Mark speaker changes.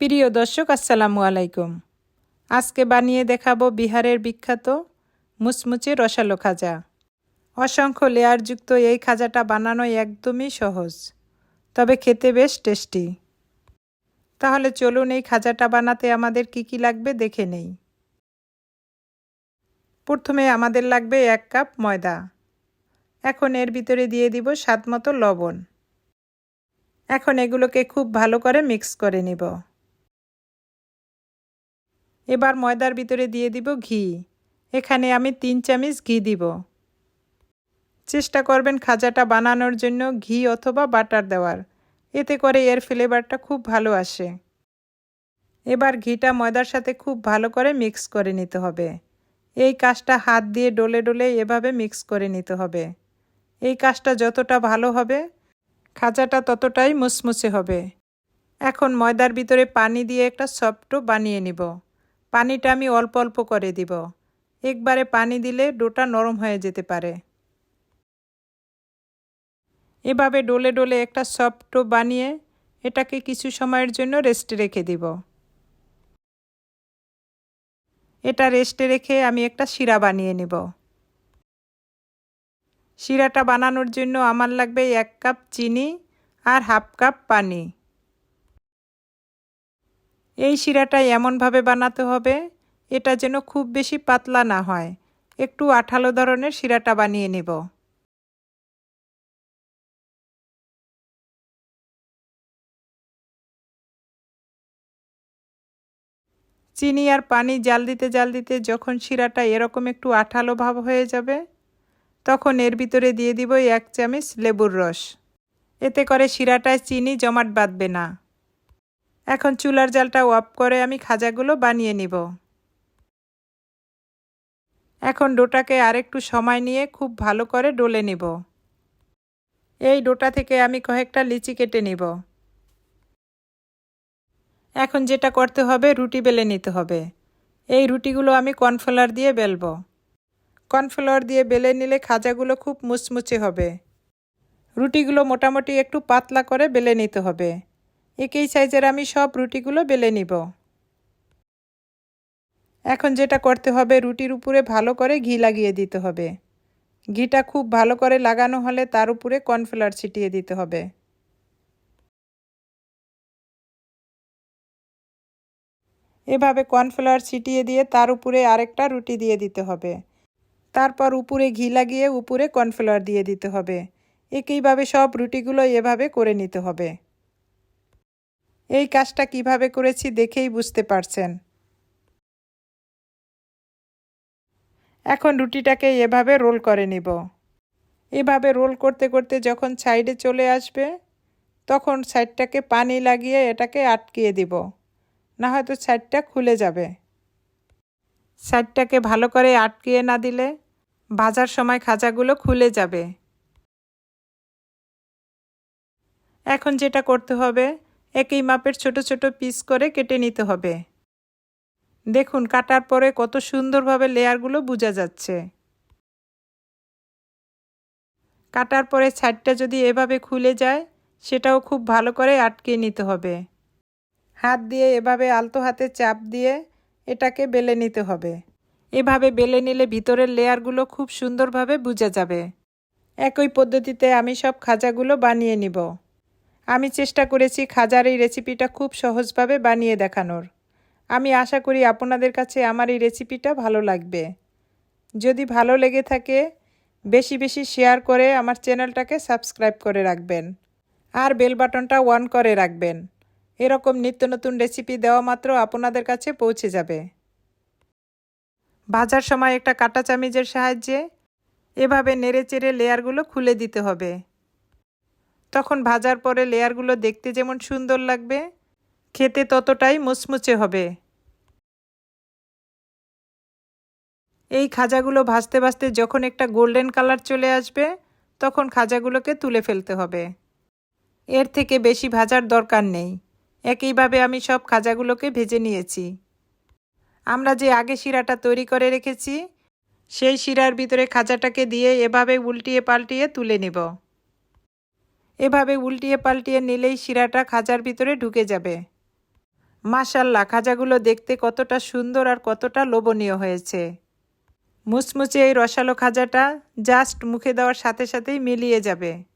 Speaker 1: প্রিয় দর্শক আসসালামু আলাইকুম। আজকে বানিয়ে দেখাবো বিহারের বিখ্যাত মুচমুচে রসালো খাজা। অসংখ্য লেয়ারযুক্ত এই খাজাটা বানানো একদমই সহজ, তবে খেতে বেশ টেস্টি। তাহলে চলুন এই খাজাটা বানাতে আমাদের কি লাগবে দেখে নেই। প্রথমে আমাদের লাগবে 1 কাপ ময়দা। এখন এর ভিতরে দিয়ে দিব স্বাদমতো লবণ। এখন এগুলোকে খুব ভালো করে মিক্স করে নিব। এবার ময়দার ভিতরে দিয়ে দিব ঘি। এখানে আমি 3 চামচ ঘি দিব। চেষ্টা করবেন খাজাটা বানানোর জন্য ঘি অথবা বাটার দেওয়ার, এতে করে এর ফ্লেভারটা খুব ভালো আসে। এবার ঘিটা ময়দার সাথে খুব ভালো করে মিক্স করে নিতে হবে। এই কাজটা হাত দিয়ে ডলে ডলে এভাবে মিক্স করে নিতে হবে। এই কাজটা যতটা ভালো হবে খাজাটা ততটাই মুচমুচে হবে। এখন ময়দার ভিতরে পানি দিয়ে একটা সফট ডো বানিয়ে নিব। পানিটা আমি অল্প অল্প করে দিব। একবারে পানি দিলে ডোটা নরম হয়ে যেতে পারে। এভাবে ডলে ডলে একটা সফট ডো বানিয়ে এটাকে কিছু সময়ের জন্য রেস্টে রেখে দিব। এটা রেস্টে রেখে আমি একটা শিরা বানিয়ে নিব। শিরাটা বানানোর জন্য আমার লাগবে 1 কাপ চিনি আর হাফ কাপ পানি। এই শিরাটা এমনভাবে বানাতে হবে এটা যেন খুব বেশি পাতলা না হয়, একটু আঠালো ধরনের শিরাটা বানিয়ে নেব। চিনি আর পানি জাল দিতে যখন শিরাটা এরকম একটু আঠালো ভাব হয়ে যাবে, তখন এর ভিতরে দিয়ে দিব 1 চামচ লেবুর রস। এতে করে শিরাটায় চিনি জমাট বাঁধবে না। এখন চুলার জালটা অফ করে আমি খাজাগুলো বানিয়ে নিব। এখন ডোটাকে আরেকটু সময় নিয়ে খুব ভালো করে ডলে নিব। এই ডোটা থেকে আমি কয়েকটা লিচি কেটে নিব। এখন যেটা করতে হবে রুটি বেলে নিতে হবে। এই রুটিগুলো আমি কর্নফ্লাওয়ার দিয়ে বেলবো। কর্নফ্লাওয়ার দিয়ে বেলে নিলে খাজাগুলো খুব মুচমুচে হবে। রুটিগুলো মোটামুটি একটু পাতলা করে বেলে নিতে হবে। একই সাইজের আমি সব রুটিগুলো বেলে নিব। এখন যেটা করতে হবে রুটির উপরে ভালো করে ঘি লাগিয়ে দিতে হবে। ঘিটা খুব ভালো করে লাগানো হলে তার উপরে কর্নফ্লাওয়ার ছিটিয়ে দিতে হবে। এভাবে কর্নফ্লাওয়ার ছিটিয়ে দিয়ে তার উপরে আরেকটা রুটি দিয়ে দিতে হবে। তারপর উপরে ঘি লাগিয়ে উপরে কর্নফ্লাওয়ার দিয়ে দিতে হবে। একইভাবে সব রুটিগুলো এভাবে করে নিতে হবে। এই কাজটা কিভাবে করেছি দেখেই বুঝতে পারছেন। এখন রুটিটাকে এভাবে রোল করে নিব। এভাবে রোল করতে করতে যখন সাইডে চলে আসবে তখন সাইডটাকে পানি লাগিয়ে এটাকে আটকিয়ে দিব, না হয়তো সাইডটা খুলে যাবে। সাইডটাকে ভালো করে আটকিয়ে না দিলে ভাজার সময় খাজাগুলো খুলে যাবে। এখন যেটা করতে হবে একই মাপের ছোট ছোট পিস করে কেটে নিতে হবে। দেখুন কাটার পরে কত সুন্দরভাবে লেয়ারগুলো বোঝা যাচ্ছে। কাটার পরে সাইডটা যদি এভাবে খুলে যায় সেটাও খুব ভালো করে আটকে নিতে হবে। হাত দিয়ে এভাবে আলতো হাতে চাপ দিয়ে এটাকে বেলে নিতে হবে। এভাবে বেলে নিলে ভিতরের লেয়ারগুলো খুব সুন্দরভাবে বোঝা যাবে। একই পদ্ধতিতে আমি সব খাজাগুলো বানিয়ে নিব। আমি চেষ্টা করেছি খাজার এই রেসিপিটা খুব সহজভাবে বানিয়ে দেখানোর। আমি আশা করি আপনাদের কাছে আমার এই রেসিপিটা ভালো লাগবে। যদি ভালো লেগে থাকে বেশি বেশি শেয়ার করে আমার চ্যানেলটাকে সাবস্ক্রাইব করে রাখবেন আর বেল বাটনটা অন করে রাখবেন। এরকম নিত্য নতুন রেসিপি দেওয়া মাত্র আপনাদের কাছে পৌঁছে যাবে। ভাজার সময় একটা কাঁটা চামচের সাহায্যে এভাবে নেড়েচেড়ে লেয়ারগুলো খুলে দিতে হবে। তখন ভাজার পরে লেয়ারগুলো দেখতে যেমন সুন্দর লাগবে খেতে ততটাই মুচমুচে হবে। এই খাজাগুলো ভাজতে ভাজতে যখন একটা গোল্ডেন কালার চলে আসবে তখন খাজাগুলোকে তুলে ফেলতে হবে। এর থেকে বেশি ভাজার দরকার নেই। একইভাবে আমি সব খাজাগুলোকে ভেজে নিয়েছি। আমরা যে আগে শিরাটা তৈরি করে রেখেছি সেই শিরার ভিতরে খাজাটাকে দিয়ে এভাবে উল্টিয়ে পাল্টিয়ে তুলে নেব। এভাবে উল্টিয়ে পাল্টিয়ে নিলেই শিরাটা খাজার ভিতরে ঢুকে যাবে। মাশাআল্লাহ, খাজাগুলো দেখতে কতটা সুন্দর আর কতটা লোভনীয় হয়েছে। মুচমুচে এই রসালো খাজাটা জাস্ট মুখে দেওয়ার সাথে সাথেই মিলিয়ে যাবে।